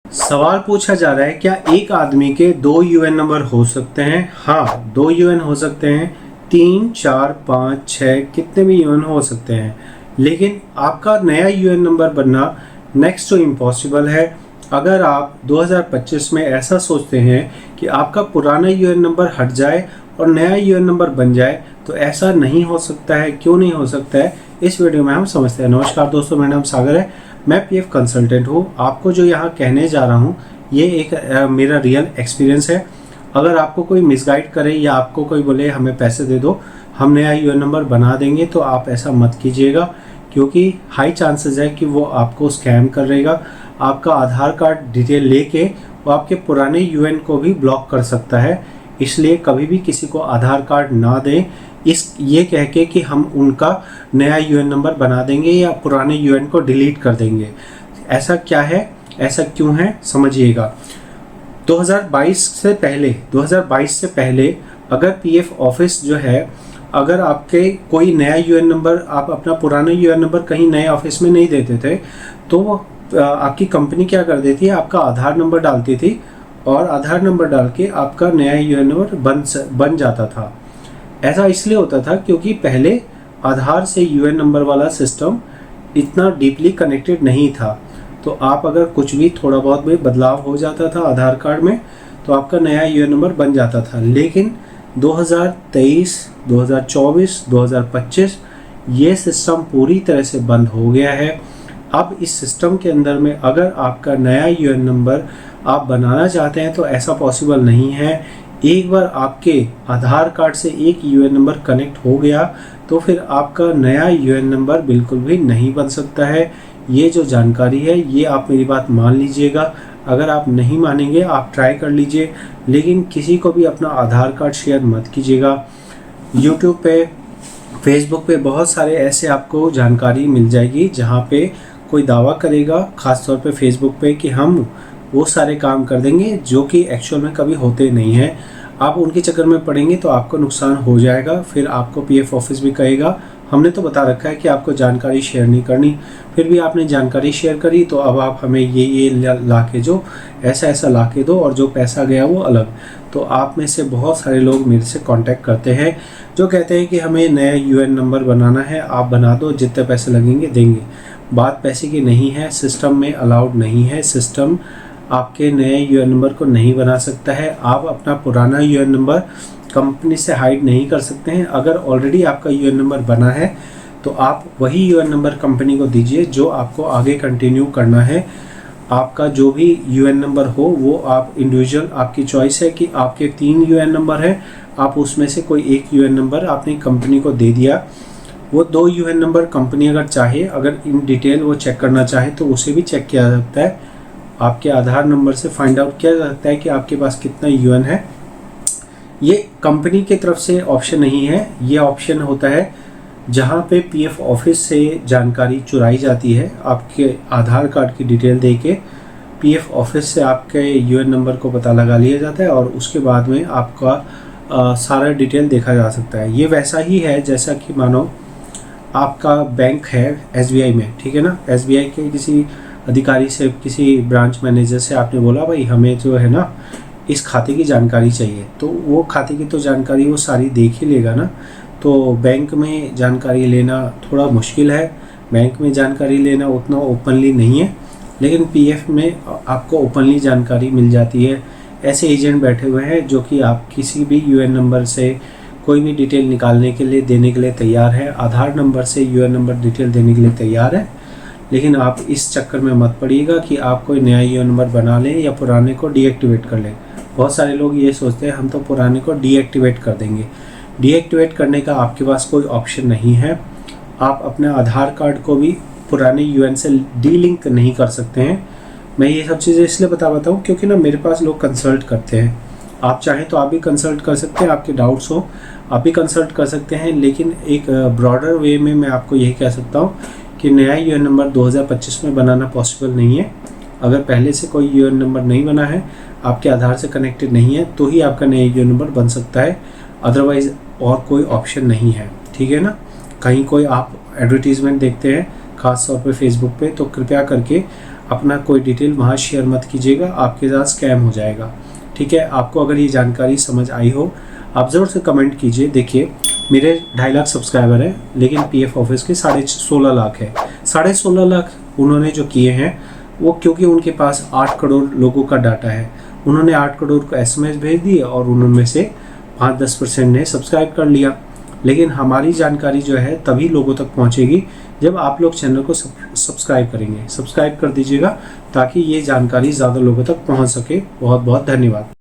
सवाल पूछा जा रहा है, क्या एक आदमी के दो यूएन नंबर हो सकते हैं? हाँ, दो यूएन हो सकते हैं। 3, 4, 5, 6 कितने भी यूएन हो सकते हैं, लेकिन आपका नया यूएन नंबर बनना नेक्स्ट टू इम्पॉसिबल है। अगर आप 2025 में ऐसा सोचते हैं कि आपका पुराना यूएन नंबर हट जाए और नया यूएन नंबर बन जाए, तो ऐसा नहीं हो सकता है। क्यों नहीं हो सकता है, इस वीडियो में हम समझते हैं। नमस्कार दोस्तों, मेरा नाम सागर है, मैं पीएफ कंसल्टेंट हूँ। आपको जो यहाँ कहने जा रहा हूँ ये एक मेरा रियल एक्सपीरियंस है। अगर आपको कोई मिसगाइड करे या आपको कोई बोले हमें पैसे दे दो, हम नया यूएन नंबर बना देंगे, तो आप ऐसा मत कीजिएगा, क्योंकि हाई चांसेस है कि वो आपको स्कैम करेगा। आपका आधार कार्ड डिटेल लेके वो आपके पुराने यूएन को भी ब्लॉक कर सकता है। इसलिए कभी भी किसी को आधार कार्ड ना दें ये कह के कि हम उनका नया यूएन नंबर बना देंगे या पुराने यूएन को डिलीट कर देंगे। ऐसा क्या है, ऐसा क्यों है, समझिएगा। 2022 से पहले अगर पीएफ ऑफिस जो है, अगर आपके कोई नया यूएन नंबर, आप अपना पुराना यूएन नंबर कहीं नए ऑफिस में नहीं देते थे, तो आपकी कंपनी क्या कर देती है, आपका आधार नंबर डालती थी और आधार नंबर डाल के आपका नया यूएन नंबर बन जाता था। ऐसा इसलिए होता था क्योंकि पहले आधार से यूएन नंबर वाला सिस्टम इतना डीपली कनेक्टेड नहीं था। तो आप अगर कुछ भी थोड़ा बहुत भी बदलाव हो जाता था आधार कार्ड में, तो आपका नया यूएन नंबर बन जाता था। लेकिन 2023, 2024, 2025 ये सिस्टम पूरी तरह से बंद हो गया है। अब इस सिस्टम के अंदर में अगर आपका नया यूएन नंबर आप बनाना चाहते हैं तो ऐसा पॉसिबल नहीं है। एक बार आपके आधार कार्ड से एक यूएन नंबर कनेक्ट हो गया तो फिर आपका नया यूएन नंबर बिल्कुल भी नहीं बन सकता है। ये जो जानकारी है ये आप मेरी बात मान लीजिएगा। अगर आप नहीं मानेंगे आप ट्राई कर लीजिए, लेकिन किसी को भी अपना आधार कार्ड शेयर मत कीजिएगा। यूट्यूब पे, फेसबुक पे बहुत सारे ऐसे आपको जानकारी मिल जाएगी जहाँ पे कोई दावा करेगा, ख़ासतौर पे फेसबुक पे, कि हम वो सारे काम कर देंगे जो कि एक्चुअल में कभी होते नहीं हैं। आप उनके चक्कर में पड़ेंगे तो आपको नुकसान हो जाएगा। फिर आपको पीएफ ऑफिस भी कहेगा हमने तो बता रखा है कि आपको जानकारी शेयर नहीं करनी, फिर भी आपने जानकारी शेयर करी, तो अब आप हमें ये ला के जो ऐसा ला के दो और जो पैसा गया वो अलग। तो आप में से बहुत सारे लोग मेरे से कांटेक्ट करते हैं जो कहते हैं कि हमें नया यूएन नंबर बनाना है, आप बना दो, जितने पैसे लगेंगे देंगे। बात पैसे की नहीं है, सिस्टम में अलाउड नहीं है। सिस्टम आपके नए यूएन नंबर को नहीं बना सकता है। आप अपना पुराना यूएन नंबर कंपनी से हाइड नहीं कर सकते हैं। अगर ऑलरेडी आपका यूएन नंबर बना है तो आप वही यूएन नंबर कंपनी को दीजिए जो आपको आगे कंटिन्यू करना है। आपका जो भी यूएन नंबर हो वो आप इंडिविजुअल, आपकी चॉइस है कि आपके 3 यूएन नंबर हैं, आप उसमें से कोई एक यूएन नंबर आपने कंपनी को दे दिया। वो 2 यूएन नंबर कंपनी अगर चाहे, अगर इन डिटेल वो चेक करना चाहे तो उसे भी चेक किया जा सकता है। आपके आधार नंबर से फाइंड आउट किया जा सकता है कि आपके पास कितना यूएन है। ये कंपनी की तरफ से ऑप्शन नहीं है, ये ऑप्शन होता है जहाँ पे पीएफ ऑफिस से जानकारी चुराई जाती है। आपके आधार कार्ड की डिटेल देके पीएफ ऑफिस से आपके यूएन नंबर को पता लगा लिया जाता है और उसके बाद में आपका सारा डिटेल देखा जा सकता है। ये वैसा ही है जैसा कि मानो आपका बैंक है एसबीआई में, ठीक है ना। एसबीआई के किसी अधिकारी से, किसी ब्रांच मैनेजर से आपने बोला भाई हमें जो है ना इस खाते की जानकारी चाहिए, तो वो खाते की तो जानकारी वो सारी देख ही लेगा ना। तो बैंक में जानकारी लेना थोड़ा मुश्किल है, बैंक में जानकारी लेना उतना ओपनली नहीं है, लेकिन पीएफ में आपको ओपनली जानकारी मिल जाती है। ऐसे एजेंट बैठे हुए हैं जो कि आप किसी भी यूएन नंबर से कोई भी डिटेल निकालने के लिए, देने के लिए तैयार है। आधार नंबर से यूएन नंबर डिटेल देने के लिए तैयार है। लेकिन आप इस चक्कर में मत पड़िएगा कि आप कोई नया यूएन नंबर बना लें या पुराने को डीएक्टिवेट कर लें। बहुत सारे लोग ये सोचते हैं हम तो पुराने को डीएक्टिवेट कर देंगे। डीएक्टिवेट करने का आपके पास कोई ऑप्शन नहीं है। आप अपने आधार कार्ड को भी पुराने यूएन से डीलिंक नहीं कर सकते हैं। मैं ये सब चीज़ें इसलिए बताता हूँ क्योंकि ना मेरे पास लोग कंसल्ट करते हैं। आप चाहें तो आप भी कंसल्ट कर सकते हैं, आपके डाउट्स हो आप भी कंसल्ट कर सकते हैं। लेकिन एक ब्रॉडर वे में मैं आपको यही कह सकता हूँ कि नया यूएन नंबर 2025 में बनाना पॉसिबल नहीं है। अगर पहले से कोई यूएन नंबर नहीं बना है, आपके आधार से कनेक्टेड नहीं है, तो ही आपका नया यूएन नंबर बन सकता है। अदरवाइज़ और कोई ऑप्शन नहीं है, ठीक है ना। कहीं कोई आप एडवर्टीज़मेंट देखते हैं ख़ास तौर पे फेसबुक पे, तो कृपया करके अपना कोई डिटेल वहाँ शेयर मत कीजिएगा, आपके साथ स्कैम हो जाएगा। ठीक है, आपको अगर ये जानकारी समझ आई हो आप ज़रूर से कमेंट कीजिए। देखिए मेरे 2.5 लाख सब्सक्राइबर हैं, लेकिन पीएफ ऑफिस के 16.5 लाख है। 16.5 लाख उन्होंने जो किए हैं वो क्योंकि उनके पास 8 करोड़ लोगों का डाटा है, उन्होंने 8 करोड़ को SMS भेज दिए और उनमें से 5-10% ने सब्सक्राइब कर लिया। लेकिन हमारी जानकारी जो है तभी लोगों तक पहुंचेगी जब आप लोग चैनल को सब्सक्राइब करेंगे। सब्सक्राइब कर दीजिएगा ताकि ये जानकारी ज़्यादा लोगों तक पहुंच सके। बहुत बहुत धन्यवाद।